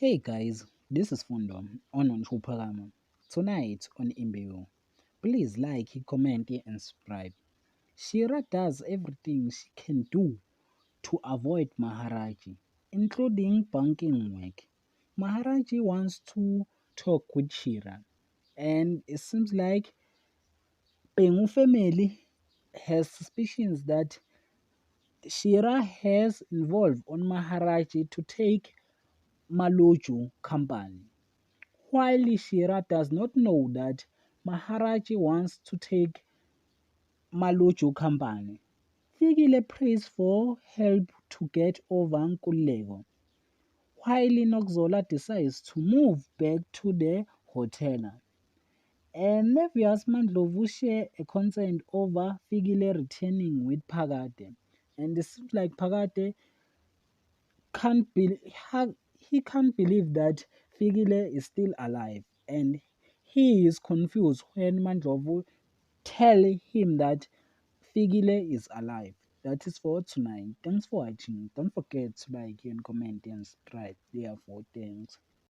Hey guys, this is Fundo on Chupagama. Tonight on Imbewu. Please like, comment, and subscribe. Shira does everything she can do to avoid Maharaji, including banking work. Maharaji wants to talk with Shira, and it seems like Pengu family has suspicions that Shira has involved on Maharaji to take Maloju company. While Shira does not know that Maharaji wants to take Maluju company, Fikile prays for help to get over Nkululeko, while Noxola decides to move back to the hotel. And Nevius Mandlovu share a concern over Fikile returning with Pagate. And it seems like Pagate can't be he can't believe that Fikile is still alive, and he is confused when Mandlovu tell him that Fikile is alive. That is for tonight. Thanks for watching. Don't forget to like and comment and subscribe. Therefore, thanks.